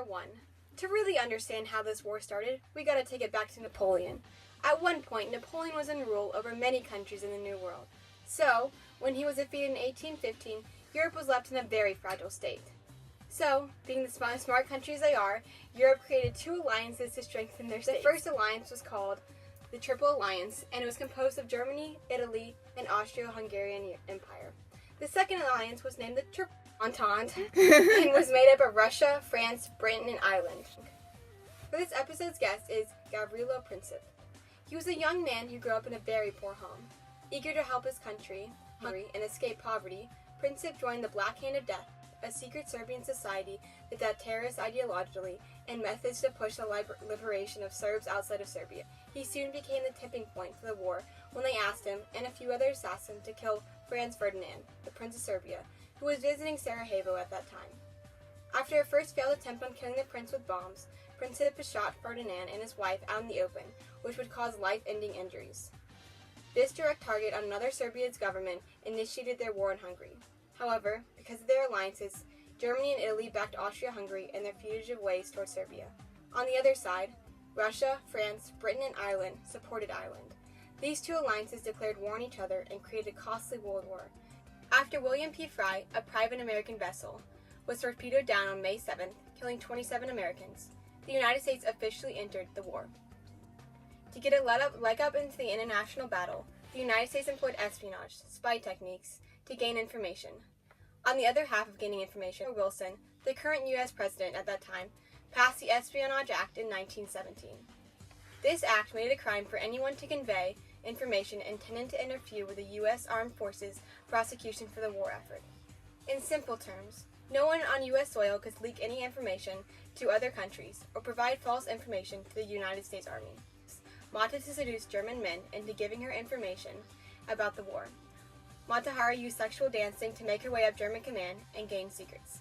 I. To really understand how this war started, we gotta take it back to Napoleon. At one point, Napoleon was in rule over many countries in the New World. So, when he was defeated in 1815, Europe was left in a very fragile state. So, being the smart countries they are, Europe created two alliances to strengthen their states. The first alliance was called the Triple Alliance, and it was composed of Germany, Italy, and Austro-Hungarian Empire. The second alliance was named the Triple Entente and was made up of Russia, France, Britain, and Ireland. For this episode's guest is Gavrilo Princip. He was a young man who grew up in a very poor home. Eager to help his country, Hungary, and escape poverty, Princip joined the Black Hand of Death, a secret Serbian society that had terrorist ideologically and methods to push the liberation of Serbs outside of Serbia. He soon became the tipping point for the war when they asked him and a few other assassins to kill Franz Ferdinand, the Prince of Serbia, who was visiting Sarajevo at that time. After a first failed attempt on killing the prince with bombs, Princip shot Ferdinand and his wife out in the open, which would cause life-ending injuries. This direct target on another Serbia's government initiated their war in Hungary. However, because of their alliances, Germany and Italy backed Austria-Hungary in their fugitive ways towards Serbia. On the other side, Russia, France, Britain, and Ireland supported Ireland. These two alliances declared war on each other and created a costly world war. After William P. Fry, a private American vessel, was torpedoed down on May 7th, killing 27 Americans, the United States officially entered the war. To get a leg up into the international battle, the United States employed espionage, spy techniques, to gain information. On the other half of gaining information, Wilson, the current U.S. president at that time, passed the Espionage Act in 1917. This act made it a crime for anyone to convey information intended to interfere with the U.S. Armed Forces prosecution for the war effort. In simple terms, no one on U.S. soil could leak any information to other countries or provide false information to the United States Army. Mata to seduce German men into giving her information about the war. Mata Hari used sexual dancing to make her way up German command and gain secrets.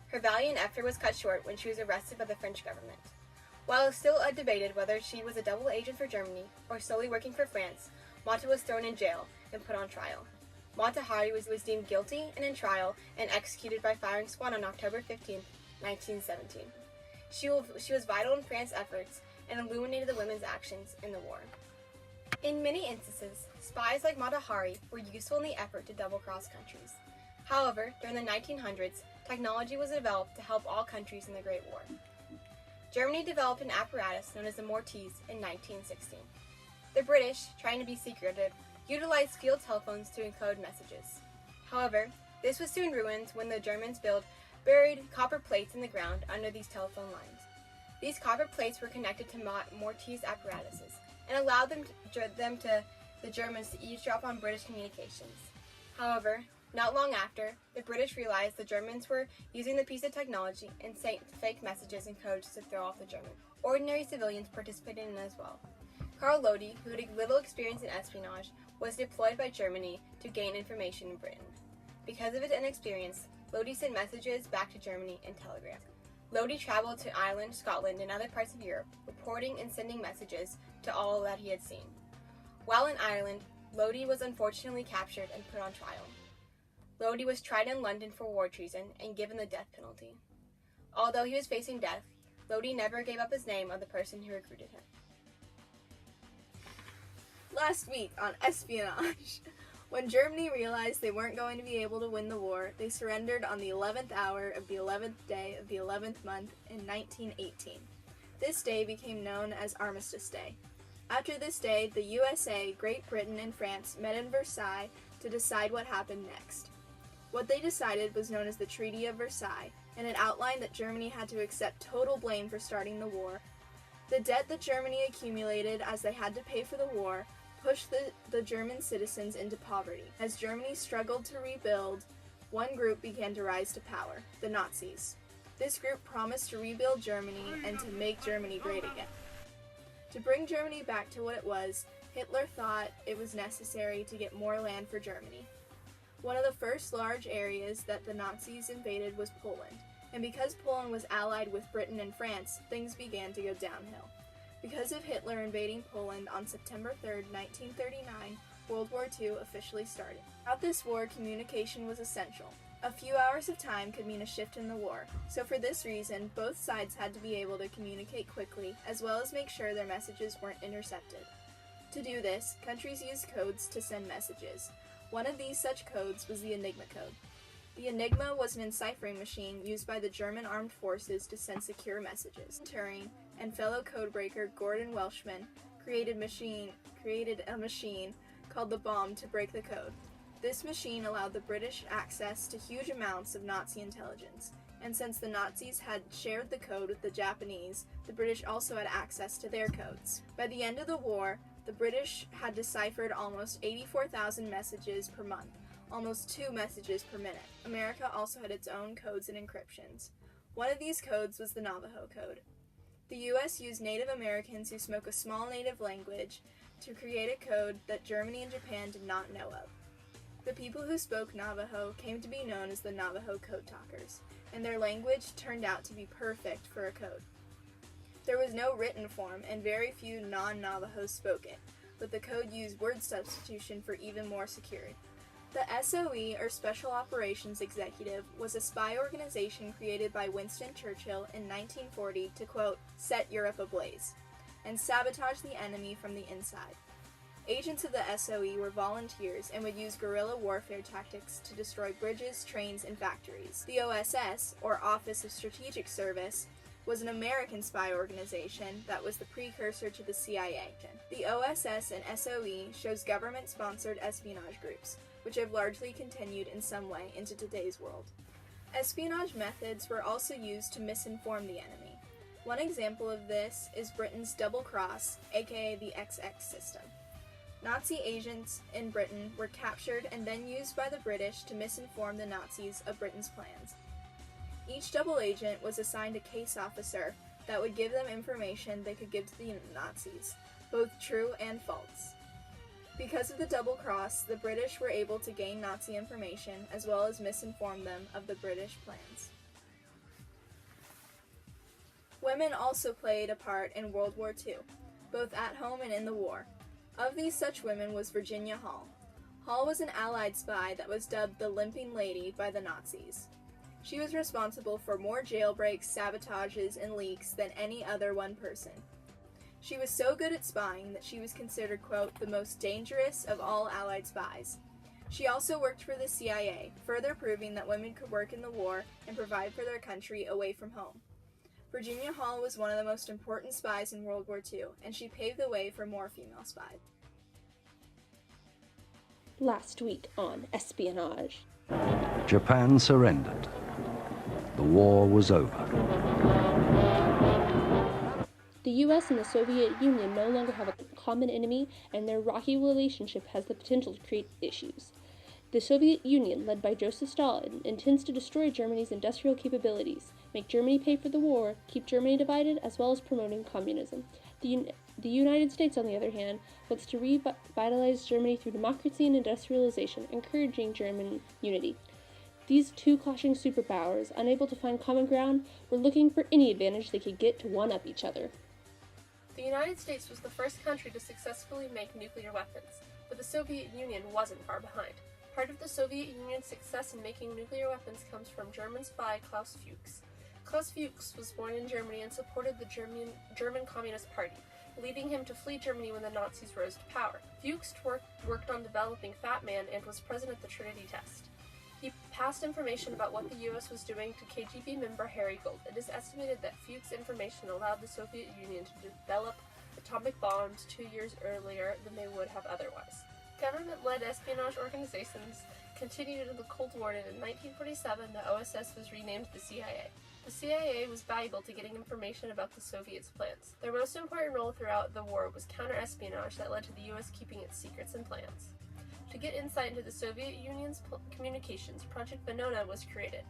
Her valiant effort was cut short when she was arrested by the French government. While it was still debated whether she was a double agent for Germany or solely working for France, Mata was thrown in jail and put on trial. Mata Hari was deemed guilty and in trial and executed by firing squad on October 15, 1917. She was vital in France's efforts and illuminated the women's actions in the war. In many instances, spies like Mata Hari were useful in the effort to double-cross countries. However, during the 1900s, technology was developed to help all countries in the Great War. Germany developed an apparatus known as the Mortiers in 1916. The British, trying to be secretive, utilized field telephones to encode messages. However, this was soon ruined when the Germans buried copper plates in the ground under these telephone lines. These copper plates were connected to Mortiers apparatuses and allowed the Germans to eavesdrop on British communications. However, not long after, the British realized the Germans were using the piece of technology and sent fake messages and codes to throw off the Germans. Ordinary civilians participated in it as well. Karl Lodi, who had little experience in espionage, was deployed by Germany to gain information in Britain. Because of his inexperience, Lodi sent messages back to Germany in telegrams. Lodi traveled to Ireland, Scotland, and other parts of Europe, reporting and sending messages to all that he had seen. While in Ireland, Lodi was unfortunately captured and put on trial. Lodi was tried in London for war treason and given the death penalty. Although he was facing death, Lodi never gave up his name of the person who recruited him. Last week on Espionage, when Germany realized they weren't going to be able to win the war, they surrendered on the 11th hour of the 11th day of the 11th month in 1918. This day became known as Armistice Day. After this day, the USA, Great Britain, and France met in Versailles to decide what happened next. What they decided was known as the Treaty of Versailles, and it outlined that Germany had to accept total blame for starting the war. The debt that Germany accumulated as they had to pay for the war pushed the German citizens into poverty. As Germany struggled to rebuild, one group began to rise to power, the Nazis. This group promised to rebuild Germany and to make Germany great again. To bring Germany back to what it was, Hitler thought it was necessary to get more land for Germany. One of the first large areas that the Nazis invaded was Poland, and because Poland was allied with Britain and France, things began to go downhill. Because of Hitler invading Poland on September 3, 1939, World War II officially started. Throughout this war, communication was essential. A few hours of time could mean a shift in the war, so for this reason, both sides had to be able to communicate quickly, as well as make sure their messages weren't intercepted. To do this, countries used codes to send messages. One of these such codes was the Enigma code. The Enigma was an enciphering machine used by the German armed forces to send secure messages. Turing and fellow codebreaker Gordon Welshman created a machine called the bomb to break the code. This machine allowed the British access to huge amounts of Nazi intelligence, and since the Nazis had shared the code with the Japanese, the British also had access to their codes. By the end of the war, the British had deciphered almost 84,000 messages per month, almost 2 messages per minute. America also had its own codes and encryptions. One of these codes was the Navajo Code. The U.S. used Native Americans who spoke a small native language to create a code that Germany and Japan did not know of. The people who spoke Navajo came to be known as the Navajo Code Talkers, and their language turned out to be perfect for a code. There was no written form, and very few non-Navajos spoke it, but the code used word substitution for even more security. The SOE, or Special Operations Executive, was a spy organization created by Winston Churchill in 1940 to, quote, set Europe ablaze, and sabotage the enemy from the inside. Agents of the SOE were volunteers and would use guerrilla warfare tactics to destroy bridges, trains, and factories. The OSS, or Office of Strategic Service, was an American spy organization that was the precursor to the CIA. The OSS and SOE shows government-sponsored espionage groups, which have largely continued in some way into today's world. Espionage methods were also used to misinform the enemy. One example of this is Britain's double cross, aka the XX system. Nazi agents in Britain were captured and then used by the British to misinform the Nazis of Britain's plans. Each double agent was assigned a case officer that would give them information they could give to the Nazis, both true and false. Because of the double cross, the British were able to gain Nazi information as well as misinform them of the British plans. Women also played a part in World War II, both at home and in the war. Of these such women was Virginia Hall. Hall was an Allied spy that was dubbed the Limping Lady by the Nazis. She was responsible for more jailbreaks, sabotages, and leaks than any other one person. She was so good at spying that she was considered, quote, the most dangerous of all Allied spies. She also worked for the CIA, further proving that women could work in the war and provide for their country away from home. Virginia Hall was one of the most important spies in World War II, and she paved the way for more female spies. Last week on Espionage. Japan surrendered. The war was over. The U.S. and the Soviet Union no longer have a common enemy, and their rocky relationship has the potential to create issues. The Soviet Union, led by Joseph Stalin, intends to destroy Germany's industrial capabilities, make Germany pay for the war, keep Germany divided, as well as promoting communism. The United States, on the other hand, wants to revitalize Germany through democracy and industrialization, encouraging German unity. These two clashing superpowers, unable to find common ground, were looking for any advantage they could get to one-up each other. The United States was the first country to successfully make nuclear weapons, but the Soviet Union wasn't far behind. Part of the Soviet Union's success in making nuclear weapons comes from German spy Klaus Fuchs. Klaus Fuchs was born in Germany and supported the German Communist Party, leading him to flee Germany when the Nazis rose to power. Fuchs worked on developing Fat Man and was present at the Trinity test. He passed information about what the U.S. was doing to KGB member Harry Gold. It is estimated that Fuchs' information allowed the Soviet Union to develop atomic bombs 2 years earlier than they would have otherwise. Government-led espionage organizations continued into the Cold War, and in 1947 the OSS was renamed the CIA. The CIA was valuable to getting information about the Soviets' plans. Their most important role throughout the war was counter-espionage that led to the U.S. keeping its secrets and plans. To get insight into the Soviet Union's communications, Project Venona was created.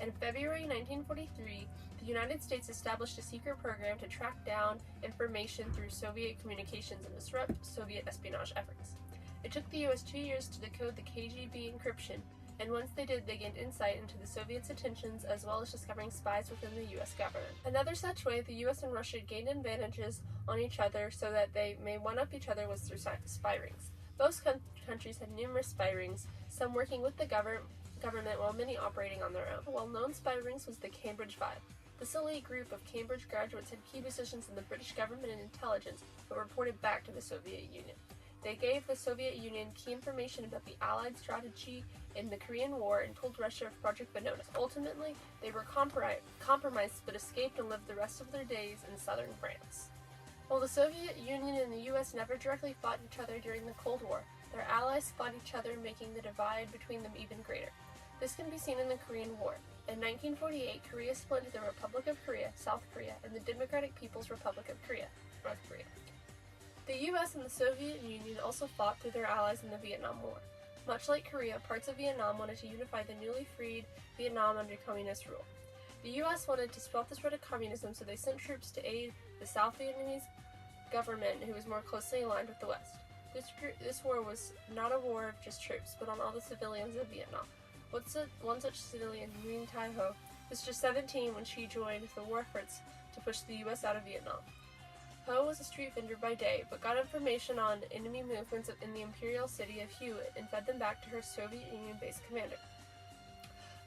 In February 1943, the United States established a secret program to track down information through Soviet communications and disrupt Soviet espionage efforts. It took the U.S. 2 years to decode the KGB encryption, and once they did, they gained insight into the Soviets' intentions as well as discovering spies within the U.S. government. Another such way the U.S. and Russia gained advantages on each other so that they may one-up each other was through spy rings. Both countries had numerous spy rings, some working with the government while many operating on their own. A well-known spy rings was the Cambridge Five. This elite group of Cambridge graduates had key positions in the British government and intelligence, but reported back to the Soviet Union. They gave the Soviet Union key information about the Allied strategy in the Korean War and told Russia of Project Venona. Ultimately, they were compromised but escaped and lived the rest of their days in southern France. While the Soviet Union and the U.S. never directly fought each other during the Cold War, their allies fought each other, making the divide between them even greater. This can be seen in the Korean War. In 1948, Korea split into the Republic of Korea, South Korea, and the Democratic People's Republic of Korea, North Korea. The U.S. and the Soviet Union also fought through their allies in the Vietnam War. Much like Korea, parts of Vietnam wanted to unify the newly freed Vietnam under communist rule. The U.S. wanted to stop the spread of communism, so they sent troops to aid the South Vietnamese government, who was more closely aligned with the West. This war was not a war of just troops, but on all the civilians of Vietnam. One such civilian, Nguyen Tai Ho, was just 17 when she joined the war efforts to push the U.S. out of Vietnam. Ho was a street vendor by day, but got information on enemy movements in the imperial city of Hue and fed them back to her Soviet Union-based commander.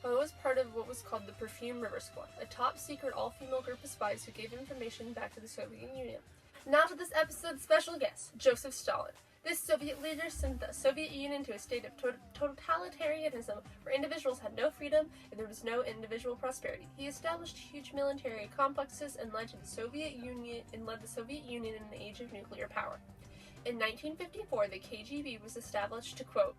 Ho was part of what was called the Perfume River Squad, a top-secret all-female group of spies who gave information back to the Soviet Union. Now to this episode's special guest, Joseph Stalin. This Soviet leader sent the Soviet Union to a state of totalitarianism where individuals had no freedom and there was no individual prosperity. He established huge military complexes and led the Soviet Union in the age of nuclear power. In 1954, the KGB was established to, quote,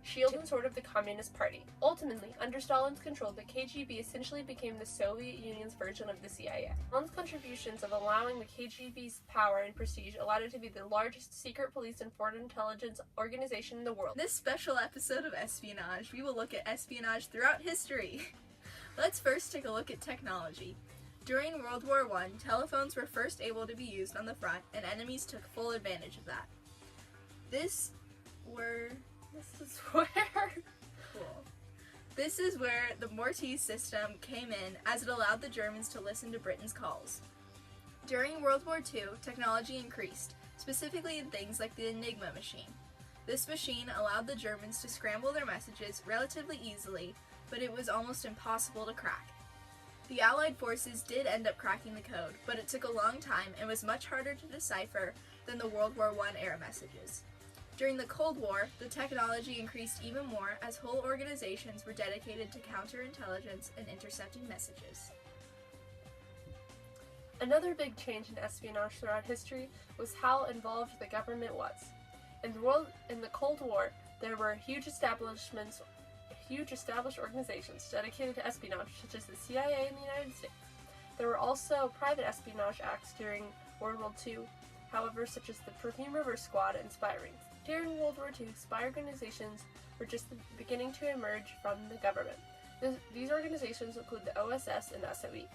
shield and sword of the Communist Party. Ultimately, under Stalin's control, the KGB essentially became the Soviet Union's version of the CIA. Stalin's contributions of allowing the KGB's power and prestige allowed it to be the largest secret police and foreign intelligence organization in the world. In this special episode of Espionage, we will look at espionage throughout history. Let's first take a look at technology. During World War I, telephones were first able to be used on the front, and enemies took full advantage of that. This is where the Morse system came in, as it allowed the Germans to listen to Britain's calls. During World War II, technology increased, specifically in things like the Enigma machine. This machine allowed the Germans to scramble their messages relatively easily, but it was almost impossible to crack. The Allied forces did end up cracking the code, but it took a long time and was much harder to decipher than the World War I era messages. During the Cold War, the technology increased even more as whole organizations were dedicated to counterintelligence and intercepting messages. Another big change in espionage throughout history was how involved the government was. In the Cold War, there were huge established organizations dedicated to espionage, such as the CIA in the United States. There were also private espionage acts during World War II, however, such as the Perfume River Squad and spy rings. During World War II, spy organizations were just beginning to emerge from the government. These organizations include the OSS and SOE.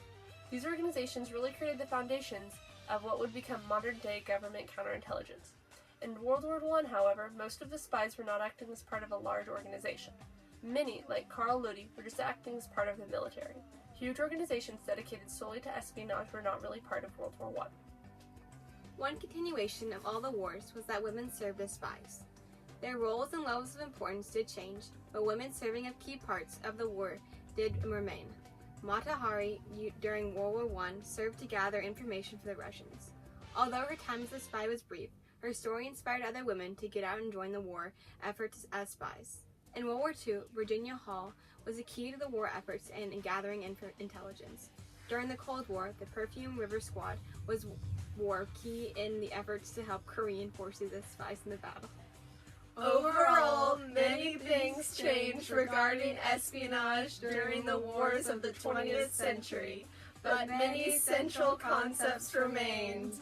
These organizations really created the foundations of what would become modern-day government counterintelligence. In World War I, however, most of the spies were not acting as part of a large organization. Many, like Carl Ludi, were just acting as part of the military. Huge organizations dedicated solely to espionage were not really part of World War I. One continuation of all the wars was that women served as spies. Their roles and levels of importance did change, but women serving of key parts of the war did remain. Mata Hari, during World War I, served to gather information for the Russians. Although her time as a spy was brief, her story inspired other women to get out and join the war efforts as spies. In World War II, Virginia Hall was a key to the war efforts and in gathering intelligence. During the Cold War, the Perfume River Squad were key in the efforts to help Korean forces as spies in the battle. Overall, many things changed regarding espionage during the wars of the 20th century, but many central concepts remained.